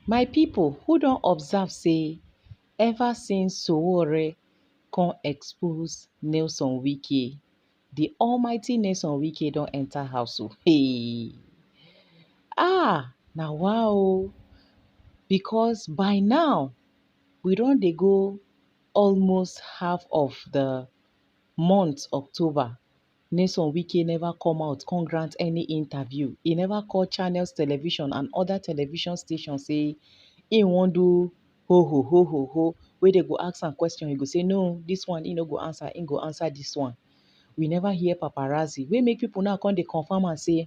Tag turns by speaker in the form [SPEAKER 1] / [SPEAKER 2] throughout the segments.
[SPEAKER 1] My people who don't observe say ever since Sowore come expose Nelson Wike, the almighty Nelson Wike don't enter house o. Hey! Now wow! Because by now we don't dey go almost half of the month October. Nelson Wike never come out come grant any interview. He never call Channels Television and other television stations say he wan do ho ho ho ho ho wey dey go ask am question, he go say no, this one he no go answer, he go answer this one. We never hear paparazzi wey make people now come dey confirm am say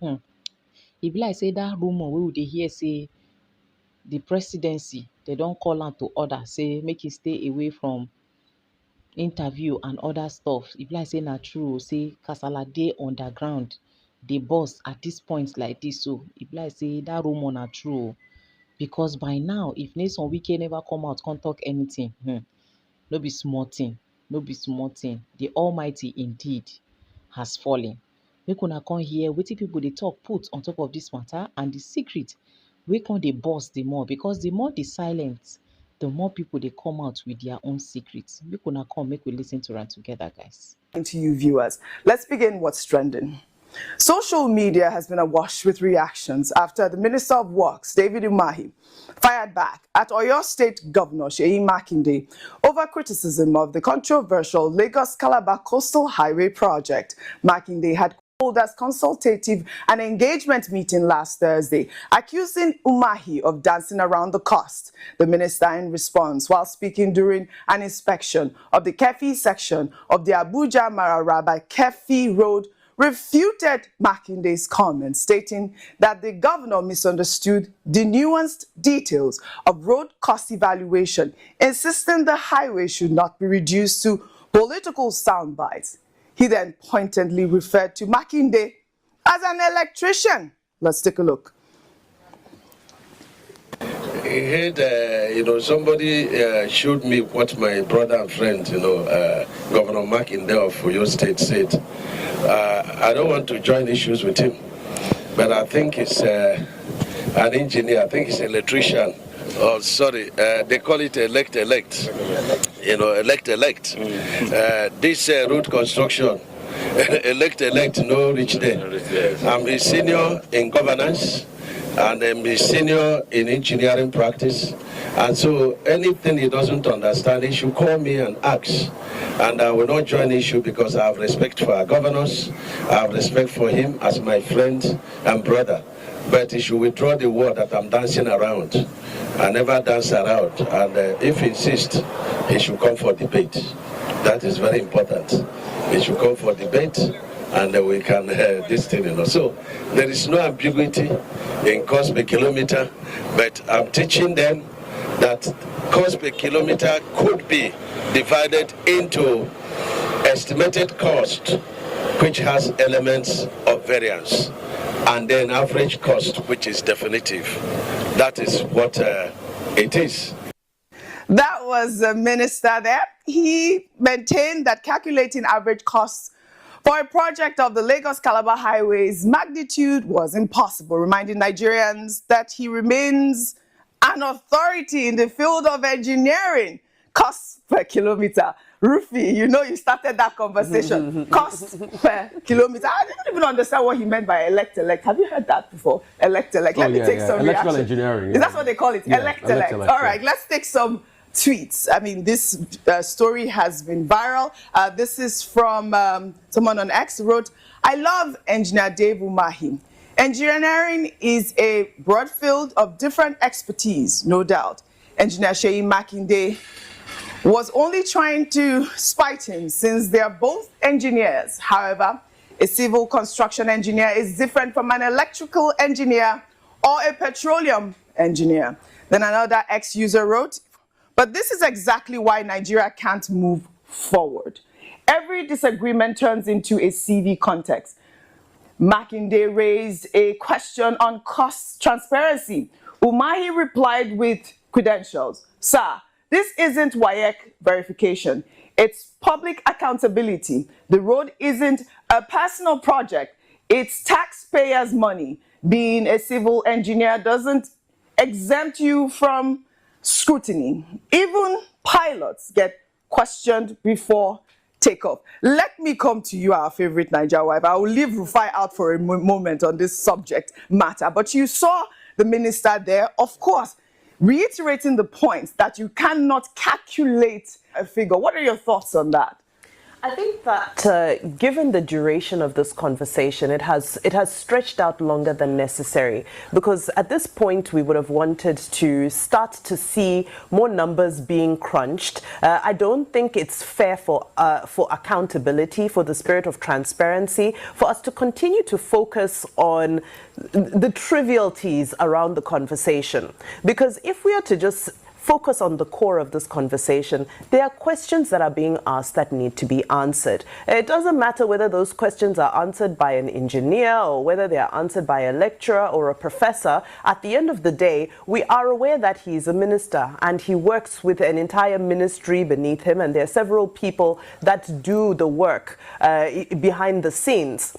[SPEAKER 1] e be like say that rumour wey we dey hear say the presidency they don call am to order say make e stay away from interview and other stuff. E be like say na true o, say kasala dey underground dey burst at this point like this. So e be like say that rumour na true o. Because by now if Nelson Wike never come out come talk anything, no be small thing, no be small thing. The almighty indeed has fallen. Make una come hear wetin people dey talk put on top of this matter and the secret wey come dey burst the more, because the more the silence, the more people they come out with their own secrets. Make una come, make we listen to them together, guys.
[SPEAKER 2] To you viewers, let's begin what's trending. Social media has been awash with reactions after the Minister of Works, David Umahi, fired back at Oyo State Governor Seyi Makinde over criticism of the controversial Lagos-Calabar Coastal Highway project. Makinde had called as consultative and engagement meeting last Thursday, accusing Umahi of dancing around the cost. The minister, in response, while speaking during an inspection of the Kefi section of the Abuja-Mararaba Kefi Road, refuted Makinde's comments, stating that the governor misunderstood the nuanced details of road cost evaluation, insisting the highway should not be reduced to political soundbites. He then pointedly referred to Makinde as an electrician. Let's take a look.
[SPEAKER 3] I heard, somebody showed me what my brother and friend, Governor Makinde of Oyo State said. I don't want to join issues with him, but I think he's an engineer. I think he's an electrician. Oh, sorry, they call it elect. Elect. This road construction, elect, no reach there. I'm a senior in governance, and I'm a senior in engineering practice. And so anything he doesn't understand, he should call me and ask. And I will not join issue because I have respect for our governors. I have respect for him as my friend and brother. But he should withdraw the word that I'm dancing around. I never dance around. And if he insists, he should come for debate. That is very important. He should come for debate, and we can this thing, So there is no ambiguity in cost per kilometer, but I'm teaching them that cost per kilometer could be divided into estimated cost, which has elements of variance, and then average cost, which is definitive. That is what it is.
[SPEAKER 2] That was the minister there. He maintained that calculating average costs for a project of the Lagos-Calabar Highway's magnitude was impossible, reminding Nigerians that he remains an authority in the field of engineering. Costs per kilometer. Rufy, you started that conversation. Costs per kilometer. I didn't even understand what he meant by elect. Have you heard that before? Elect. Let me take some
[SPEAKER 4] electrical
[SPEAKER 2] reaction.
[SPEAKER 4] engineering.
[SPEAKER 2] Is that what they call it?
[SPEAKER 4] Yeah,
[SPEAKER 2] elect.
[SPEAKER 4] elect.
[SPEAKER 2] All right, let's take some tweets. I mean, this story has been viral. This is from someone on X who wrote, I love Engineer Dave Umahi. Engineering is a broad field of different expertise, no doubt. Engineer Seyi Makinde was only trying to spite him since they are both engineers. However, a civil construction engineer is different from an electrical engineer or a petroleum engineer. Then another ex-user wrote, but this is exactly why Nigeria can't move forward. Every disagreement turns into a CV context. Makinde raised a question on cost transparency. Umahi replied with credentials. Sir, this isn't wike verification. It's public accountability. The road isn't a personal project. It's taxpayers' money. Being a civil engineer doesn't exempt you from scrutiny. Even pilots get questioned before takeoff. Let me come to you, our favorite Niger wife. I will leave Rufai out for a moment on this subject matter. But you saw the minister there, of course, reiterating the point that you cannot calculate a figure. What are your thoughts on that?
[SPEAKER 4] I think that given the duration of this conversation, it has stretched out longer than necessary, because at this point we would have wanted to start to see more numbers being crunched. I don't think it's fair for accountability, for the spirit of transparency, for us to continue to focus on the trivialities around the conversation, because if we are to just focus on the core of this conversation, there are questions that are being asked that need to be answered. It doesn't matter whether those questions are answered by an engineer or whether they are answered by a lecturer or a professor. At the end of the day, we are aware that he is a minister and he works with an entire ministry beneath him, and there are several people that do the work behind the scenes.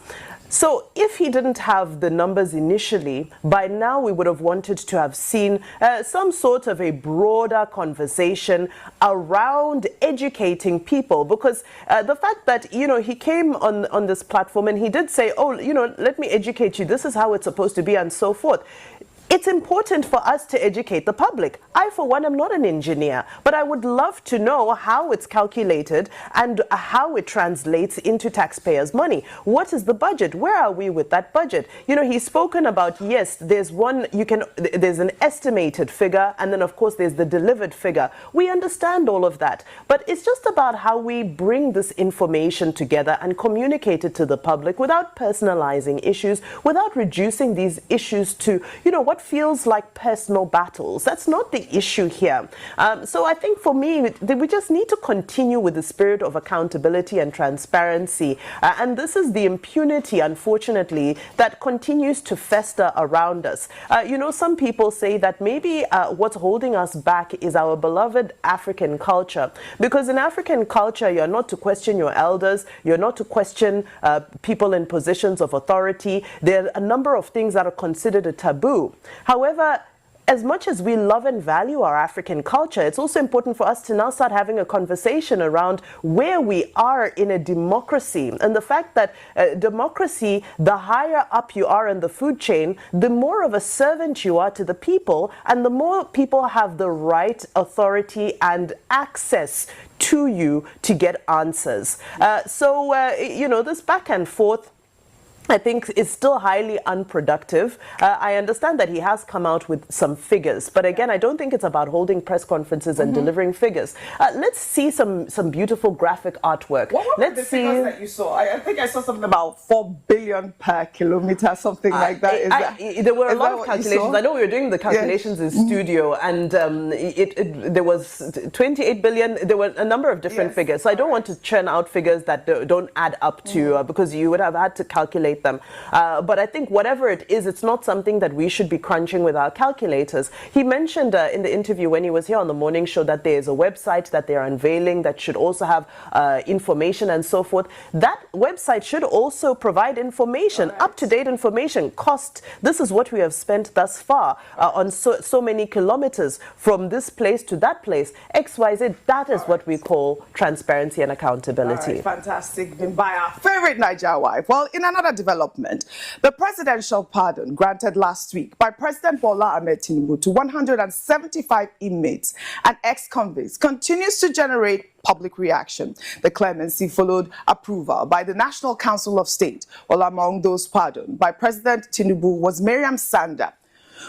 [SPEAKER 4] So if he didn't have the numbers initially, by now we would have wanted to have seen some sort of a broader conversation around educating people, because the fact that, he came on this platform and he did say, oh, let me educate you, this is how it's supposed to be, and so forth. It's important for us to educate the public. I, for one, am not an engineer, but I would love to know how it's calculated and how it translates into taxpayers' money. What is the budget? Where are we with that budget? He's spoken about, yes, there's an estimated figure, and then of course there's the delivered figure. We understand all of that, but it's just about how we bring this information together and communicate it to the public without personalizing issues, without reducing these issues to, what feels like personal battles. That's not the issue here. So I think for me, we just need to continue with the spirit of accountability and transparency. And this is the impunity, unfortunately, that continues to fester around us. Some people say that maybe what's holding us back is our beloved African culture. Because in African culture, you're not to question your elders, you're not to question people in positions of authority. There are a number of things that are considered a taboo. However, as much as we love and value our African culture, it's also important for us to now start having a conversation around where we are in a democracy, and the fact that democracy, the higher up you are in the food chain, the more of a servant you are to the people, and the more people have the right, authority, and access to you to get answers. This back and forth, I think is still highly unproductive. I understand that he has come out with some figures, but again, I don't think it's about holding press conferences and delivering figures. Let's see some beautiful graphic artwork.
[SPEAKER 2] What were the figures that you saw? I think I saw something about 4 billion per kilometer, something like that.
[SPEAKER 4] There were a lot of calculations. I know we were doing the calculations in studio, and there was 28 billion. There were a number of different figures. So I don't want to churn out figures that don't add up to, because you would have had to calculate them. But I think whatever it is, it's not something that we should be crunching with our calculators. He mentioned in the interview when he was here on the morning show that there is a website that they are unveiling that should also have information and so forth. That website should also provide information, up-to-date information, cost. This is what we have spent thus far on so many kilometers from this place to that place, XYZ. That is what we call transparency and accountability.
[SPEAKER 2] Fantastic. Been by our favorite Niger wife. Well, in another development, the presidential pardon granted last week by President Bola Ahmed Tinubu to 175 inmates and ex-convicts continues to generate public reaction. The clemency followed approval by the National Council of State, while among those pardoned by President Tinubu was Miriam Sanda,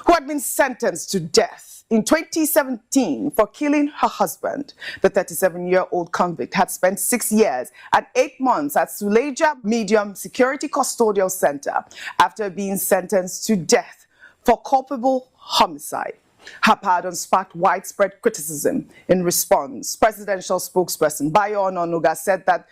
[SPEAKER 2] who had been sentenced to death in 2017 for killing her husband. The 37-year-old convict had spent 6 years and 8 months at Suleja Medium Security Custodial Center after being sentenced to death for culpable homicide. Her pardon sparked widespread criticism. In response, presidential spokesperson Bayo Ononuga said that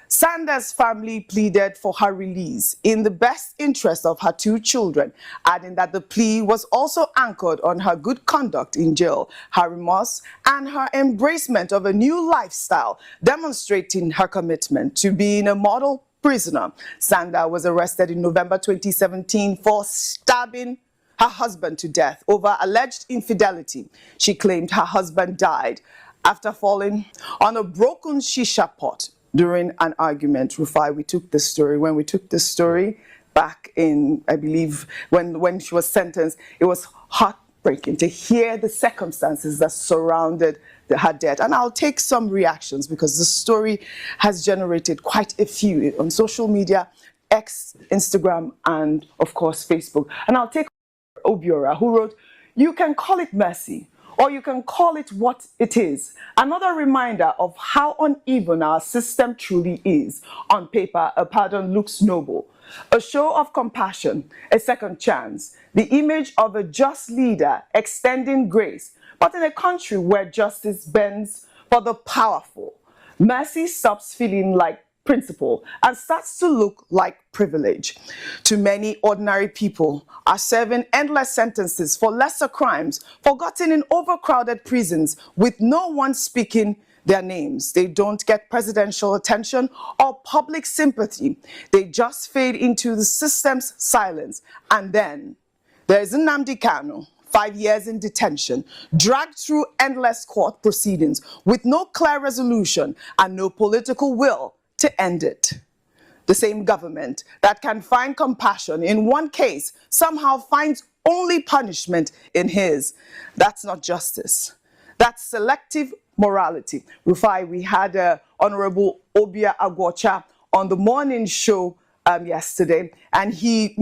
[SPEAKER 2] Sanda's family pleaded for her release in the best interest of her 2 children, adding that the plea was also anchored on her good conduct in jail, her remorse, and her embracement of a new lifestyle, demonstrating her commitment to being a model prisoner. Sanda was arrested in November 2017 for stabbing her husband to death over alleged infidelity. She claimed her husband died after falling on a broken shisha pot during an argument. Rufai, we took this story back in, I believe, when she was sentenced, it was heartbreaking to hear the circumstances that surrounded her death. And I'll take some reactions because the story has generated quite a few on social media, X, Instagram, and of course, Facebook. And I'll take Obiora, who wrote, "You can call it mercy, or you can call it what it is. Another reminder of how uneven our system truly is. On paper, a pardon looks noble. A show of compassion, a second chance, the image of a just leader extending grace. But in a country where justice bends for the powerful, mercy stops feeling like principle and starts to look like privilege. Too many ordinary people are serving endless sentences for lesser crimes, forgotten in overcrowded prisons with no one speaking their names. They don't get presidential attention or public sympathy. They just fade into the system's silence. And then there's Nnamdi Kanu, 5 years in detention, dragged through endless court proceedings with no clear resolution and no political will to end it. The same government that can find compassion in one case somehow finds only punishment in his. That's not justice. That's selective morality. Rufai, we had Honorable Obia Agwocha on the morning show yesterday, and he,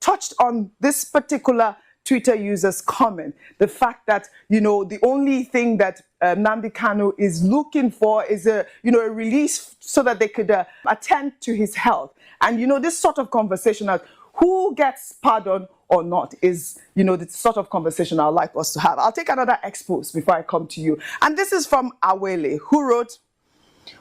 [SPEAKER 2] touched on this particular Twitter user's comment, the fact that, the only thing that Nnamdi Kanu is looking for is a release so that they could attend to his health. And, this sort of conversation of who gets pardon or not is, the sort of conversation I'd like us to have. I'll take another expose before I come to you. And this is from Awele, who wrote,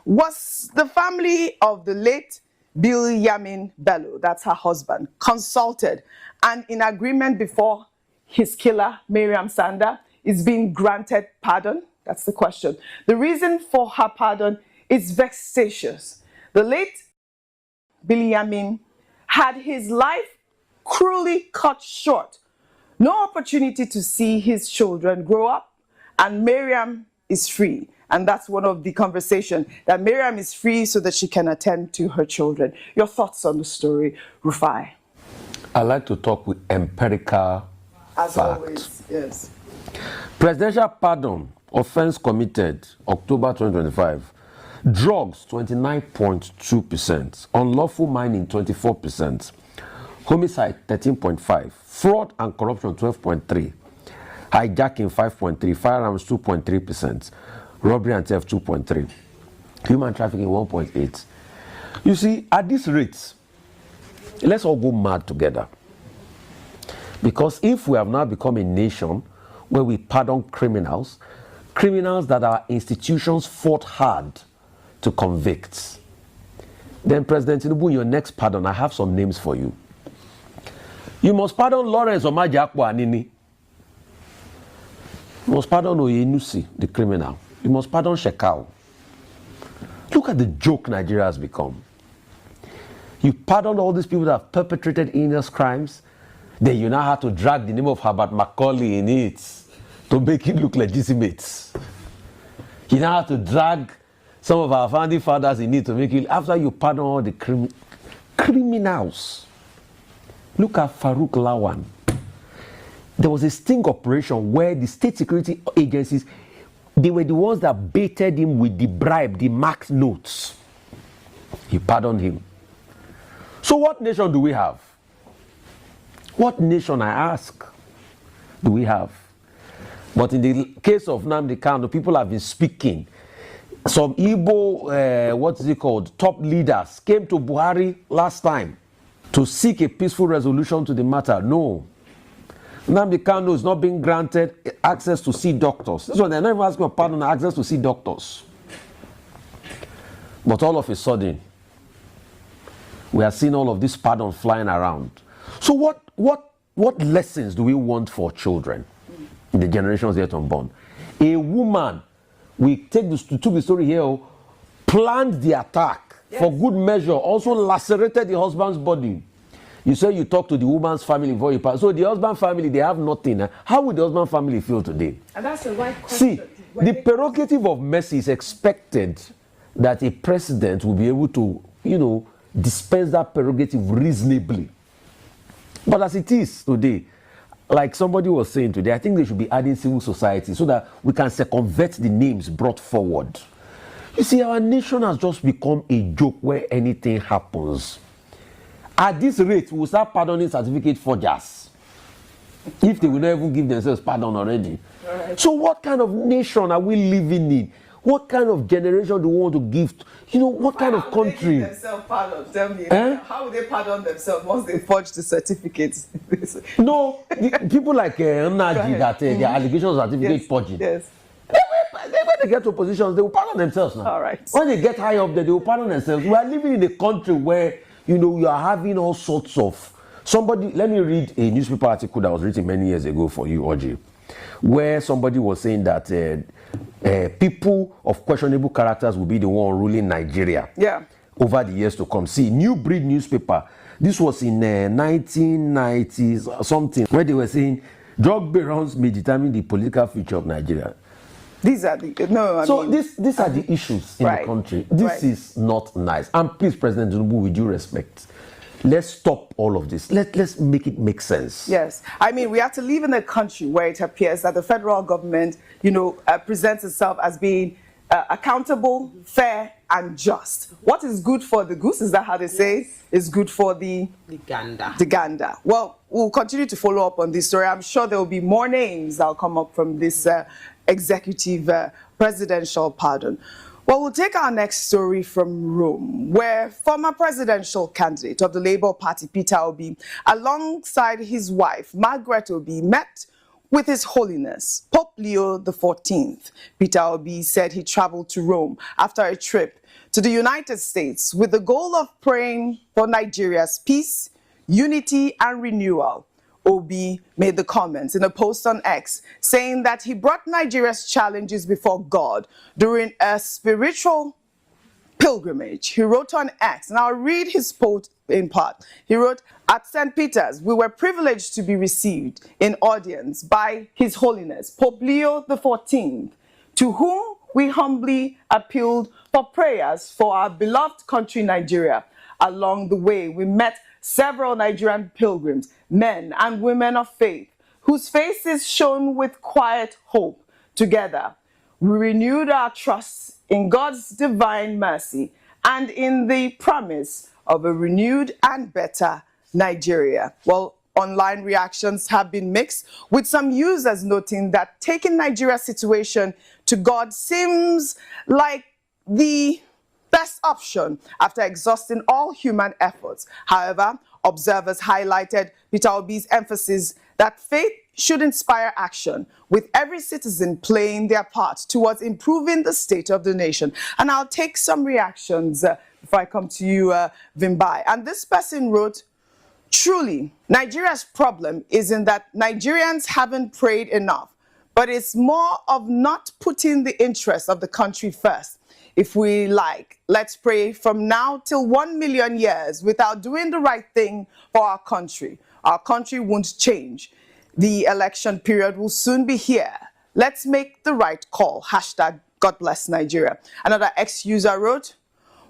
[SPEAKER 2] "Was the family of the late Bill Yamin Bello, that's her husband, consulted and in agreement before his killer, Miriam Sanda, is being granted pardon?" That's the question. The reason for her pardon is vexatious. The late Billy Yamin had his life cruelly cut short. No opportunity to see his children grow up, and Miriam is free. And that's one of the conversation, that Miriam is free so that she can attend to her children. Your thoughts on the story, Rufai?
[SPEAKER 5] I like to talk with empirical
[SPEAKER 2] As
[SPEAKER 5] fact.
[SPEAKER 2] always, yes.
[SPEAKER 5] Presidential pardon, offense committed, October 2025. Drugs, 29.2%. Unlawful mining, 24%. Homicide, 13.5%. Fraud and corruption, 12.3%. Hijacking, 5.3%. Firearms, 2.3%. Robbery and theft, 2.3%. Human trafficking, 1.8%. You see, at this rate, let's all go mad together. Because if we have now become a nation where we pardon criminals that our institutions fought hard to convict, then President Tinubu, in your next pardon, I have some names for you. You must pardon Lawrence Omajiakpo Anini. You must pardon Oyenusi, the criminal. You must pardon Shekau. Look at the joke Nigeria has become. You pardon all these people that have perpetrated heinous crimes, then you now have to drag the name of Herbert Macaulay in it to make it look legitimate. You now have to drag some of our founding fathers in it to make it, after you pardon all the criminals. Look at Farouk Lawan. There was a sting operation where the state security agencies, they were the ones that baited him with the bribe, the marked notes. He pardoned him. So what nation do we have? What nation, I ask, do we have? But in the case of Nnamdi Kanu, people have been speaking. Some Igbo, top leaders came to Buhari last time to seek a peaceful resolution to the matter. No. Nnamdi Kanu is not being granted access to see doctors. This one, they're not even asking for pardon, access to see doctors. But all of a sudden, we are seeing all of this pardon flying around. So what lessons do we want for children in the generations yet unborn? A woman, we took the story here, planned the attack for good measure, also lacerated the husband's body. You say you talk to the woman's family before you pass. So the husband family, they have nothing. How would the husband family feel today?
[SPEAKER 2] And that's the right question.
[SPEAKER 5] See, the prerogative of mercy is expected that a president will be able to, dispense that prerogative reasonably. But as it is today, like somebody was saying today, I think they should be adding civil society so that we can circumvent the names brought forward. You see, our nation has just become a joke where anything happens. At this rate, we'll start pardoning certificate forgers if they will not even give themselves pardon already. Right. So what kind of nation are we living in? What kind of generation do we want to give? What kind of country?
[SPEAKER 2] They give themselves pardon? Tell me. How would they pardon themselves once they forge the certificates?
[SPEAKER 5] No, people like Nnaji that their allegations of certificate forging.
[SPEAKER 2] Yes.
[SPEAKER 5] When they get to positions, they will pardon themselves now.
[SPEAKER 2] All right.
[SPEAKER 5] When they get high up there, they will pardon themselves. We are living in a country where, you are having all sorts of... let me read a newspaper article that was written many years ago for you, Oji, where somebody was saying that people of questionable characters will be the one ruling Nigeria over the years to come. See, New Breed newspaper, this was in 1990s something, where they were saying drug barons may determine the political future of Nigeria.
[SPEAKER 2] These are these are
[SPEAKER 5] the issues in the country. This is not nice. And please, President Tinubu, with due respect, let's stop all of this. Let's make it make sense.
[SPEAKER 2] Yes. I mean, we have to live in a country where it appears that the federal government, presents itself as being accountable, fair, and just. What is good for the goose, is that how they say, is good for the gander. The gander. Well, we'll continue to follow up on this story. I'm sure there will be more names that will come up from this executive presidential pardon. Well, we'll take our next story from Rome, where former presidential candidate of the Labour Party, Peter Obi, alongside his wife, Margaret Obi, met with His Holiness, Pope Leo XIV. Peter Obi said he traveled to Rome after a trip to the United States with the goal of praying for Nigeria's peace, unity, and renewal. Obi made the comments in a post on X, saying that he brought Nigeria's challenges before God during a spiritual pilgrimage. He wrote on X, and I'll read his post in part. He wrote, "At St. Peter's, we were privileged to be received in audience by His Holiness, Pope Leo XIV, to whom we humbly appealed for prayers for our beloved country, Nigeria. Along the way, we met several Nigerian pilgrims, men and women of faith, whose faces shone with quiet hope. Together, we renewed our trust in God's divine mercy and in the promise of a renewed and better Nigeria." Well, online reactions have been mixed, with some users noting that taking Nigeria's situation to God seems like the best option after exhausting all human efforts. However, observers highlighted Peter Obi's emphasis that faith should inspire action, with every citizen playing their part towards improving the state of the nation. And I'll take some reactions before I come to you, Vimbai. And this person wrote, "Truly, Nigeria's problem isn't that Nigerians haven't prayed enough, but it's more of not putting the interests of the country first. If we like, let's pray from now till 1 million years without doing the right thing for our country. Our country won't change. The election period will soon be here. Let's make the right call. Hashtag God bless Nigeria." Another ex-user wrote,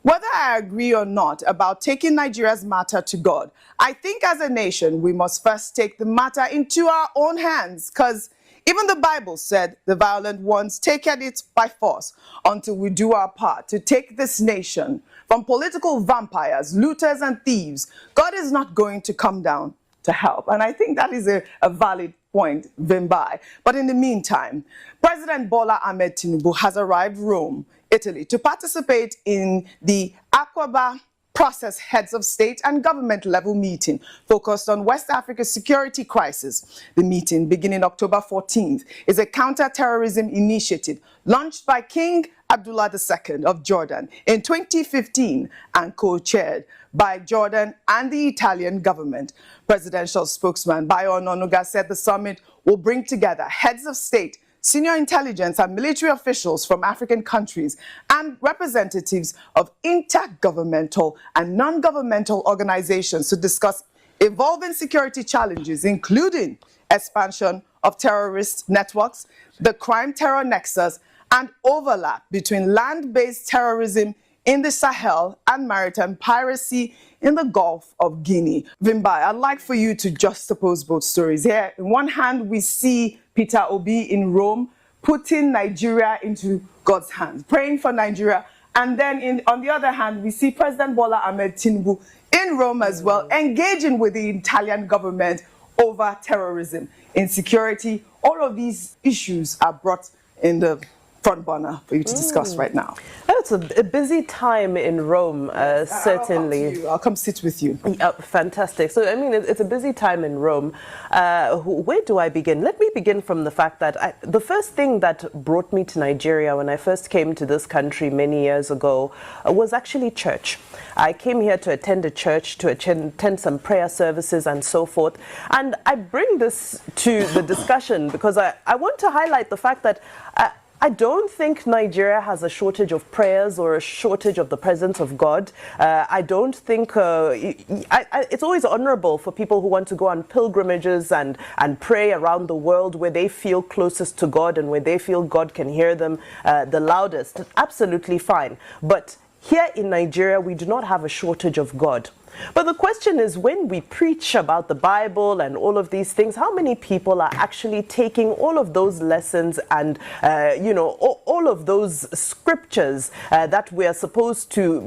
[SPEAKER 2] "Whether I agree or not about taking Nigeria's matter to God, I think as a nation we must first take the matter into our own hands, because even the Bible said the violent ones take it by force until we do our part to take this nation from political vampires, looters, and thieves. God is not going to come down to help." And I think that is a valid point, Vimbai. But in the meantime, President Bola Ahmed Tinubu has arrived Rome, Italy, to participate in the Aqaba Process Heads of State and Government level meeting focused on West Africa's security crisis. The meeting, beginning October 14th, is a counter-terrorism initiative launched by King Abdullah II of Jordan in 2015 and co-chaired by Jordan and the Italian government. Presidential spokesman Bayo Ononuga said the summit will bring together heads of state, senior intelligence and military officials from African countries, and representatives of intergovernmental and non-governmental organizations to discuss evolving security challenges, including expansion of terrorist networks, the crime-terror nexus, and overlap between land-based terrorism in the Sahel and maritime piracy in the Gulf of Guinea. Vimba, I'd like for you to juxtapose both stories. Here, on one hand, we see Peter Obi in Rome putting Nigeria into God's hands, praying for Nigeria. And then on the other hand, we see President Bola Ahmed Tinubu in Rome as well, engaging with the Italian government over terrorism, insecurity. All of these issues are brought in the front burner for you to discuss right now.
[SPEAKER 4] It's a busy time in Rome, certainly.
[SPEAKER 2] I'll come sit with you.
[SPEAKER 4] Fantastic. So, I mean, it's a busy time in Rome. Where do I begin? Let me begin from the fact that the first thing that brought me to Nigeria when I first came to this country many years ago was actually church. I came here to attend a church, to attend some prayer services and so forth. And I bring this to the discussion because I want to highlight the fact that I don't think Nigeria has a shortage of prayers or a shortage of the presence of God. I don't think it's always honorable for people who want to go on pilgrimages and pray around the world where they feel closest to God and where they feel God can hear them the loudest. Absolutely fine. But here in Nigeria, we do not have a shortage of God. But the question is, when we preach about the Bible and all of these things, how many people are actually taking all of those lessons and, all of those scriptures that we are supposed to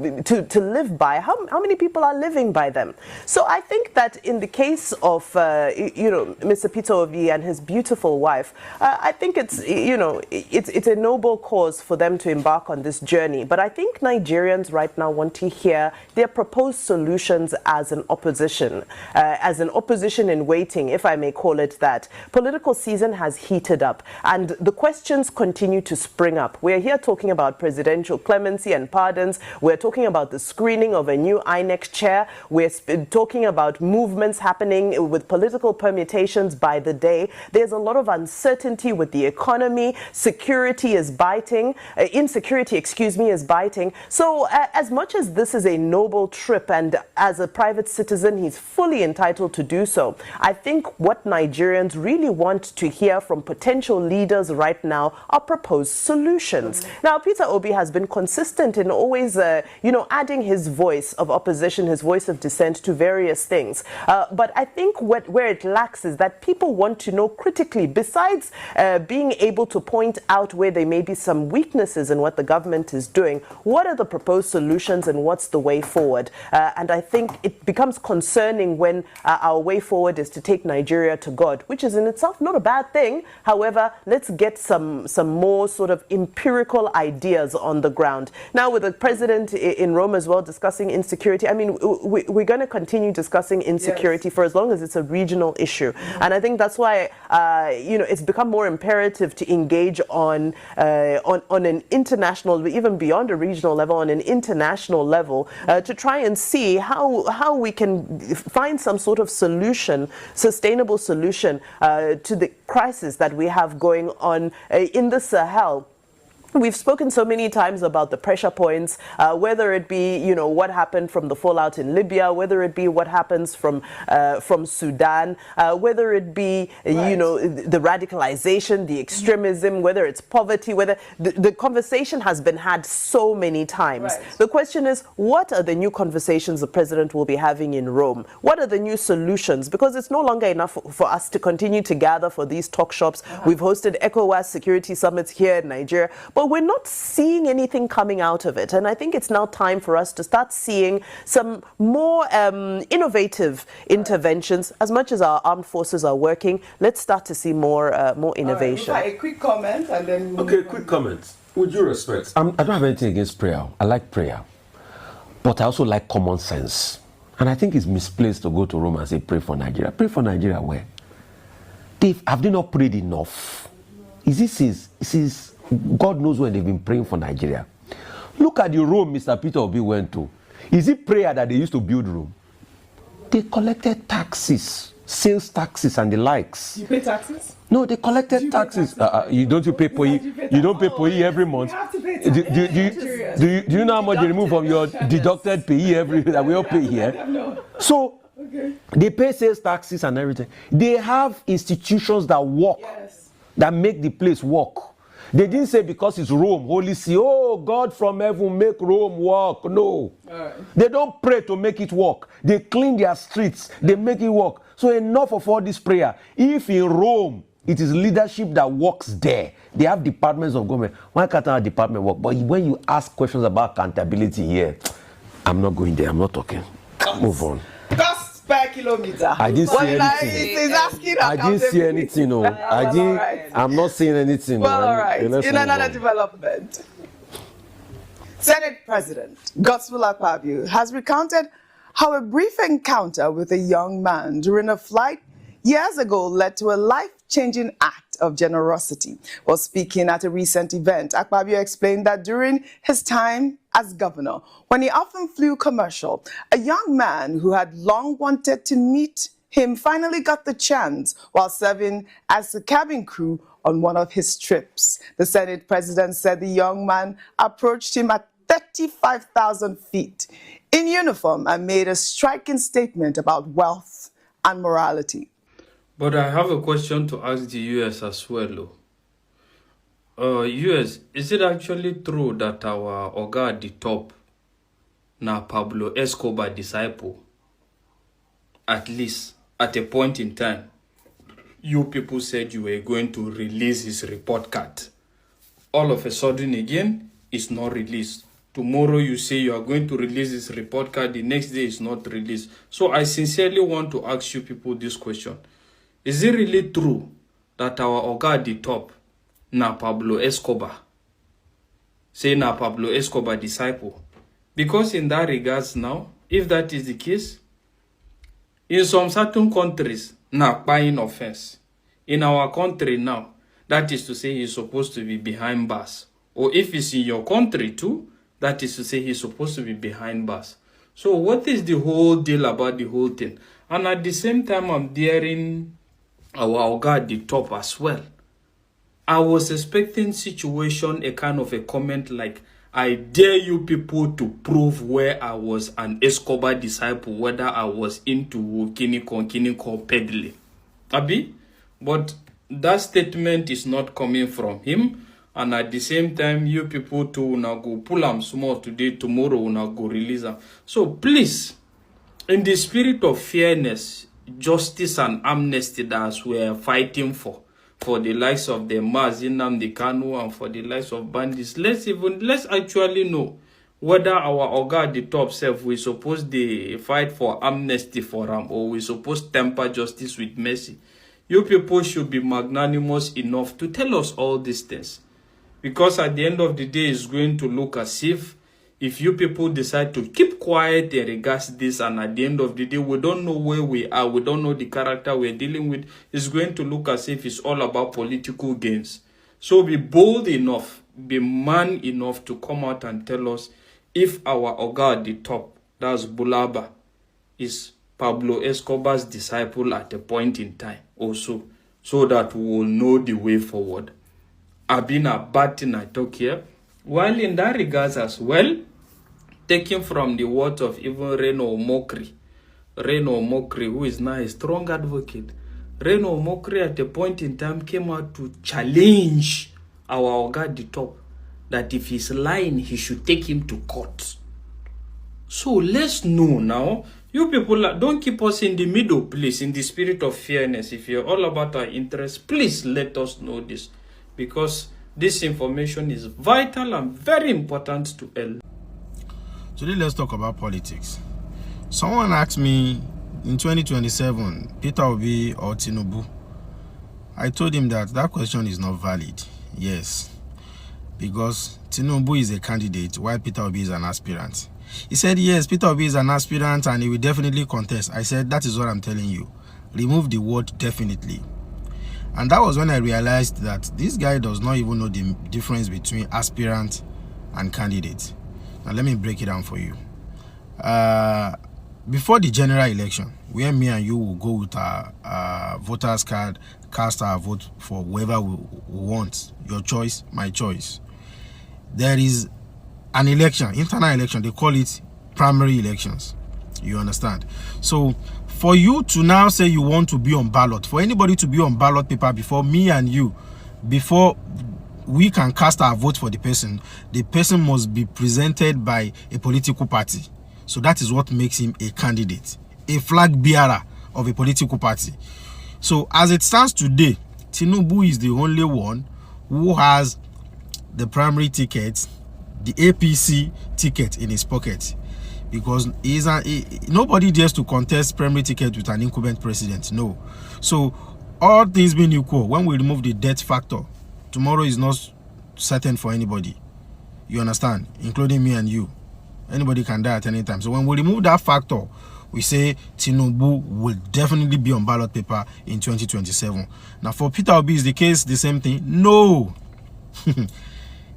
[SPEAKER 4] live by? How many people are living by them? So I think that in the case of, Mr. Peter Obi and his beautiful wife, I think it's a noble cause for them to embark on this journey. But I think Nigerians right now want to hear their proposed solutions as an opposition in waiting, if I may call it that. Political season has heated up and the questions continue to spring up. We're here talking about presidential clemency and pardons. We're talking about the screening of a new INEC chair. We're talking about movements happening with political permutations by the day. There's a lot of uncertainty with the economy. Insecurity, is biting. So as much as this is a noble trip and as a private citizen, he's fully entitled to do so, I think what Nigerians really want to hear from potential leaders right now are proposed solutions. Now, Peter Obi has been consistent in always, adding his voice of opposition, his voice of dissent to various things. But I think where it lacks is that people want to know critically, besides being able to point out where there may be some weaknesses in what the government is doing, what are the proposed solutions and what's the way forward? And I think it becomes concerning when our way forward is to take Nigeria to God, which is in itself not a bad thing. However, let's get some more sort of empirical ideas on the ground. Now, with the president in Rome as well discussing insecurity, I mean, we're going to continue discussing insecurity for as long as it's a regional issue. And I think that's why, it's become more imperative to engage on an international, even beyond a regional level, on an international level, to try and see how we can find some sort of solution, sustainable solution to the crisis that we have going on in the Sahel. We've spoken so many times about the pressure points, whether it be, what happened from the fallout in Libya, whether it be what happens from Sudan, whether it be, the radicalization, the extremism, whether it's poverty, whether the conversation has been had so many times. Right. The question is, what are the new conversations the president will be having in Rome? What are the new solutions? Because it's no longer enough for us to continue to gather for these talk shops. We've hosted ECOWAS security summits here in Nigeria, but we're not seeing anything coming out of it. And I think it's now time for us to start seeing some more innovative interventions. As much as our armed forces are working, let's start to see more innovation.
[SPEAKER 2] Right, a quick comment and then we'll
[SPEAKER 5] quick comment. With due respect, I don't have anything against prayer. I like prayer. But I also like common sense. And I think it's misplaced to go to Rome and say, pray for Nigeria. Pray for Nigeria where? Have they not prayed enough? God knows when they've been praying for Nigeria. Look at the Rome Mr. Peter Obi went to. Is it prayer that they used to build Rome? They collected taxes, sales taxes and the likes.
[SPEAKER 2] You pay taxes?
[SPEAKER 5] No, they collected taxes. You don't pay POE. You don't pay POE every month.
[SPEAKER 2] You have to pay taxes.
[SPEAKER 5] Do you know how much you remove from your deducted PE that we all pay here?
[SPEAKER 2] No.
[SPEAKER 5] So
[SPEAKER 2] Okay.
[SPEAKER 5] They pay sales taxes and everything. They have institutions that work,
[SPEAKER 2] Yes.
[SPEAKER 5] that make the place work. They didn't say because it's Rome, Holy See, oh, God from heaven, make Rome work. No.
[SPEAKER 2] Right.
[SPEAKER 5] They don't pray to make it work. They clean their streets. They make it work. So enough of all this prayer. If in Rome, it is leadership that works there. They have departments of government. Why can't our department work? But when you ask questions about accountability here, I'm not going there. I'm not talking. Move on.
[SPEAKER 2] Cost per kilometer.
[SPEAKER 5] I didn't see anything.
[SPEAKER 2] He's asking
[SPEAKER 5] I didn't see
[SPEAKER 2] accountability.
[SPEAKER 5] anything. No, I didn't.
[SPEAKER 2] all right.
[SPEAKER 5] I'm not seeing anything.
[SPEAKER 2] Well,
[SPEAKER 5] no.
[SPEAKER 2] all right.
[SPEAKER 5] Let's
[SPEAKER 2] In
[SPEAKER 5] move
[SPEAKER 2] another
[SPEAKER 5] on.
[SPEAKER 2] development, Senate President Godswill Akpabio has recounted how a brief encounter with a young man during a flight years ago led to a life-changing act of generosity. While speaking at a recent event, Akpabio explained that during his time as governor, when he often flew commercial, a young man who had long wanted to meet him finally got the chance while serving as a cabin crew on one of his trips. The Senate president said the young man approached him at 35,000 feet in uniform and made a striking statement about wealth and morality.
[SPEAKER 6] But I have a question to ask the US as well. US, is it actually true that our Oga at the top, now Pablo Escobar disciple, at least at a point in time, you people said you were going to release his report card. All of a sudden again, it's not released. Tomorrow you say you are going to release this report card, the next day it's not released. So I sincerely want to ask you people this question. Is it really true that our Oga at the top, na Pablo Escobar, say na Pablo Escobar disciple? Because in that regards now, if that is the case, in some certain countries, na buying offense. In our country now, that is to say he's supposed to be behind bars. Or if it's in your country too, that is to say he's supposed to be behind bars. So what is the whole deal about the whole thing? And at the same time, I'm daring our Oga at the top as well. I was expecting situation, a kind of a comment like, I dare you people to prove where I was an Escobar disciple, whether I was into kiniko peddling. Abi? But that statement is not coming from him. And at the same time, you people too now go pull them small today, tomorrow now go release them. So please, in the spirit of fairness, justice and amnesty that we are fighting for the likes of the Mazinam, the Kanu, and for the likes of bandits, let's actually know whether our Oga at the top self we suppose to fight for amnesty for them or we suppose to temper justice with mercy. You people should be magnanimous enough to tell us all these things. Because at the end of the day, it's going to look as if you people decide to keep quiet in regards to this, and at the end of the day, we don't know where we are, we don't know the character we're dealing with, it's going to look as if it's all about political gains. So be bold enough, be man enough to come out and tell us if our Oga at the top, that's Bulaba, is Pablo Escobar's disciple at a point in time also, so that we will know the way forward. I've been a bad thing I talk here. While in that regards as well, taken from the words of even Reno Omokri, who is now a strong advocate, Reno Omokri at a point in time came out to challenge our Oga at the top, that if he's lying, he should take him to court. So let's know now. You people, don't keep us in the middle, please, in the spirit of fairness. If you're all about our interests, please let us know this, because this information is vital and very important to L.
[SPEAKER 7] Today, let's talk about politics. Someone asked me, in 2027, Peter Obi or Tinubu? I told him that question is not valid. Yes, because Tinubu is a candidate while Peter Obi is an aspirant. He said, yes, Peter Obi is an aspirant and he will definitely contest. I said, that is what I'm telling you. Remove the word definitely. And that was when I realized that this guy does not even know the difference between aspirant and candidate. Now, let me break it down for you. Before the general election, where me and you will go with our voter's card, cast our vote for whoever we want, your choice, my choice, there is an election, internal election. They call it primary elections. You understand? So for you to now say you want to be on ballot, for anybody to be on ballot paper before me and you, before we can cast our vote for the person must be presented by a political party. So that is what makes him a candidate, a flag bearer of a political party. So as it stands today, Tinubu is the only one who has the primary ticket, the APC ticket in his pocket, because nobody dares to contest primary ticket with an incumbent president. No. So all things being equal, when we remove the death factor, tomorrow is not certain for anybody. You understand? Including me and you. Anybody can die at any time. So when we remove that factor, we say Tinubu will definitely be on ballot paper in 2027. Now for Peter Obi, is the case the same thing? No.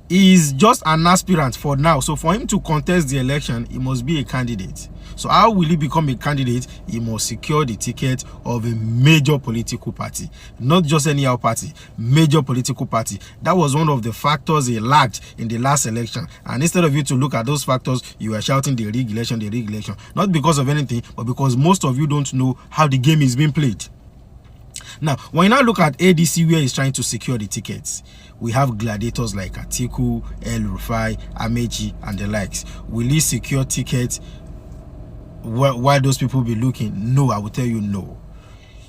[SPEAKER 7] He's just an aspirant for now. So for him to contest the election, he must be a candidate. So how will he become a candidate? He must secure the ticket of a major political party. Not just any other party, major political party. That was one of the factors he lacked in the last election. And instead of you to look at those factors, you were shouting the rig election, the rig election. Not because of anything, but because most of you don't know how the game is being played. Now, when you now look at ADC, where he's trying to secure the tickets, we have gladiators like Atiku, El Rufai, Amechi, and the likes. Will he secure tickets while those people be looking? No, I will tell you no.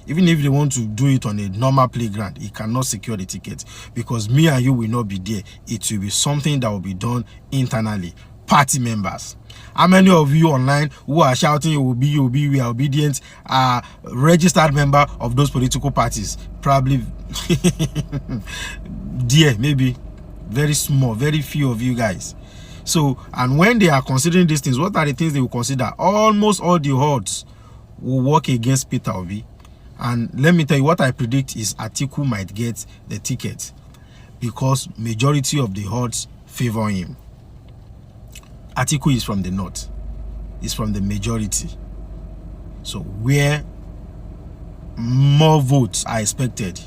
[SPEAKER 7] Even if they want to do it on a normal playground, he cannot secure the ticket, because me and you will not be there. It will be something that will be done internally. Party members. How many of you online who are shouting you will be, we are obedient, are registered member of those political parties? Probably dear, maybe very small, very few of you guys. So, and when they are considering these things, what are the things they will consider? Almost all the odds will work against Peter Obi. And let me tell you, what I predict is Atiku might get the ticket, because majority of the odds favor him. Atiku is from the north, is from the majority. So where more votes are expected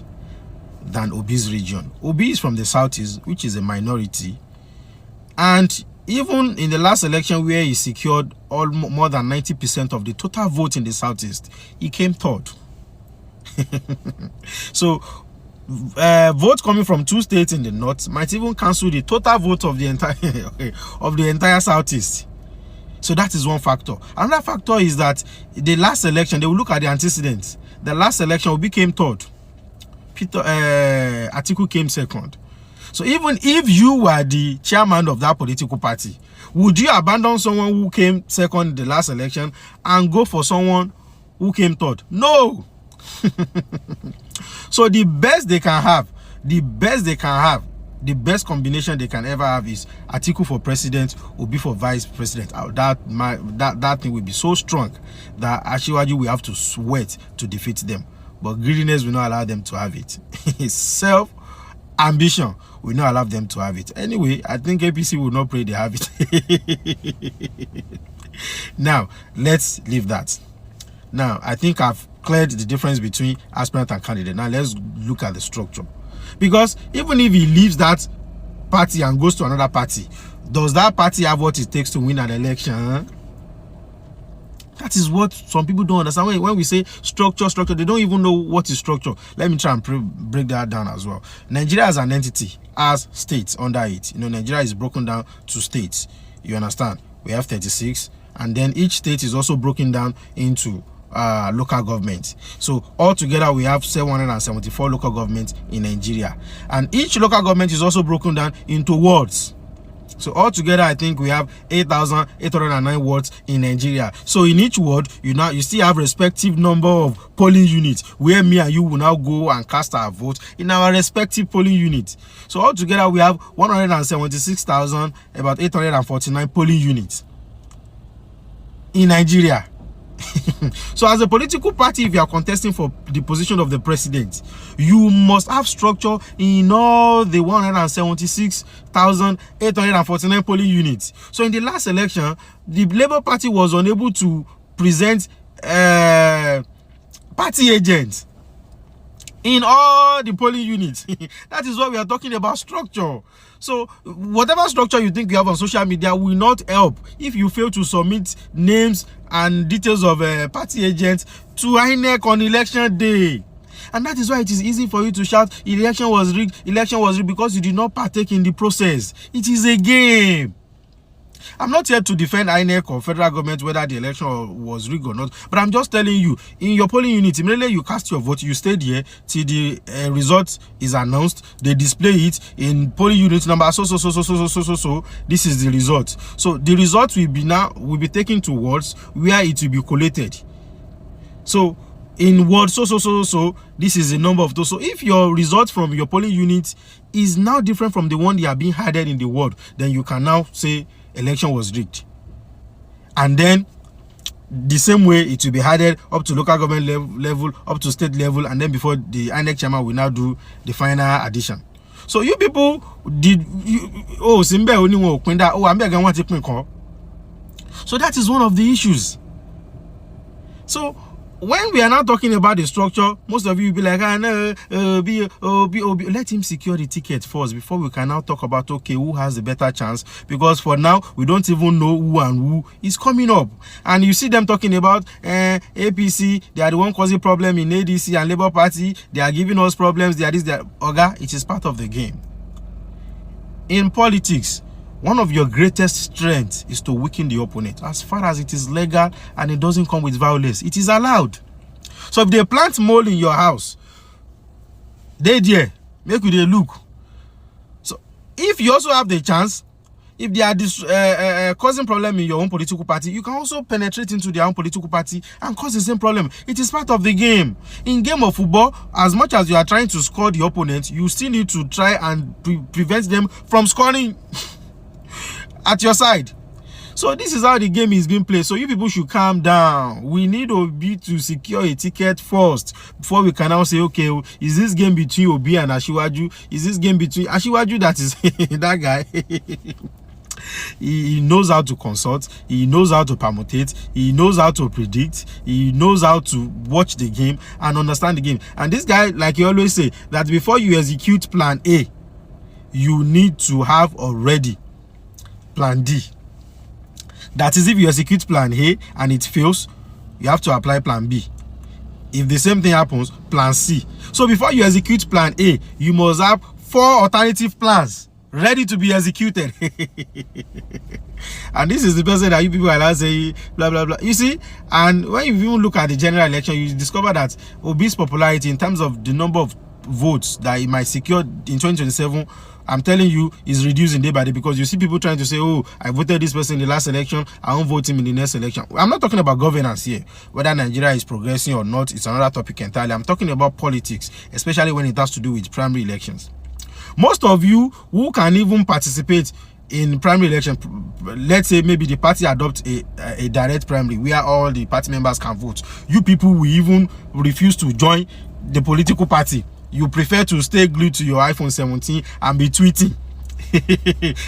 [SPEAKER 7] than Obi's region. Obi is from the southeast, which is a minority. And even in the last election, where he secured more than 90% of the total vote in the southeast, he came third. So votes coming from 2 states in the north might even cancel the total vote of the entire southeast. So that is one factor. Another factor is that the last election, they will look at the antecedents. The last election, Obi came third. Atiku came second. So even if you were the chairman of that political party, would you abandon someone who came second in the last election and go for someone who came third? No. So the best they can have, the best combination they can ever have is Atiku for president, Obi for vice president. That thing will be so strong that actually we have to sweat to defeat them. But greediness will not allow them to have it. Self-ambition will not allow them to have it. Anyway, I think APC will not pray they have it. Now, let's leave that. Now, I think I've cleared the difference between aspirant and candidate. Now, let's look at the structure. Because even if he leaves that party and goes to another party, does that party have what it takes to win an election? Huh? That is what some people don't understand. When we say structure, they don't even know what is structure. Let me try and break that down as well. Nigeria as an entity has states under it. You know, Nigeria is broken down to states. You understand? We have 36, and then each state is also broken down into local government. So altogether we have 774 local governments in Nigeria, and each local government is also broken down into wards. So altogether I think we have 8,809 wards in Nigeria. So in each ward you still have respective number of polling units, where me and you will now go and cast our vote in our respective polling units. So altogether we have 176,849 polling units in Nigeria. So as a political party, if you are contesting for the position of the president, you must have structure in all the 176,849 polling units. So in the last election, the Labour Party was unable to present party agents in all the polling units. That is what we are talking about, structure. So whatever structure you think you have on social media will not help if you fail to submit names and details of party agents to INEC on election day. And that is why it is easy for you to shout, election was rigged, because you did not partake in the process. It is a game. I'm not here to defend INEC or federal government whether the election was rigged or not, but I'm just telling you, in your polling unit, immediately you cast your vote, you stayed here till the result is announced. They display it in polling unit number so. This is the result. So the result will be taken to wards where it will be collated. So in ward so, this is the number of those. So if your result from your polling unit is now different from the one they are being added in the ward, then you can now say election was rigged. And then the same way it will be added up to local government level, up to state level, and then before the INEC chairman will now do the final addition. So you people did Simbe only want to call. So that is one of the issues. So when we are now talking about the structure, most of you will be like, let him secure the ticket first before we can now talk about, okay, who has the better chance? Because for now, we don't even know who and who is coming up. And you see them talking about APC, they are the one causing problem in ADC and Labour Party. They are giving us problems. They are this, they are, Oga, it is part of the game. In politics, one of your greatest strengths is to weaken the opponent. As far as it is legal and it doesn't come with violence, it is allowed. So if they plant mole in your house, they there, make you they look. So if you also have the chance, if they are causing problem in your own political party, you can also penetrate into their own political party and cause the same problem. It is part of the game. In game of football, as much as you are trying to score the opponent, you still need to try and prevent them from scoring at your side. So this is how the game is being played. So you people should calm down. We need Obi to secure a ticket first before we can now say, okay, is this game between Obi and Asiwaju? Is this game between Asiwaju, that is that guy? He knows how to consult, he knows how to permutate, he knows how to predict, he knows how to watch the game and understand the game. And this guy, like you always say, that before you execute plan A, you need to have already plan D. That is, if you execute plan A and it fails, you have to apply plan B. If the same thing happens, plan C. So before you execute plan A, you must have 4 alternative plans ready to be executed. And this is the person that you people are now saying blah blah blah. You see, and when you even look at the general election, you discover that Obi's popularity in terms of the number of votes that he might secure in 2027, I'm telling you, is reducing day by day, because you see people trying to say, oh, I voted this person in the last election, I won't vote him in the next election. I'm not talking about governance here. Whether Nigeria is progressing or not, it's another topic entirely. I'm talking about politics, especially when it has to do with primary elections. Most of you who can even participate in primary election, let's say maybe the party adopt a direct primary where all the party members can vote. You people will even refuse to join the political party. You prefer to stay glued to your iPhone 17 and be tweeting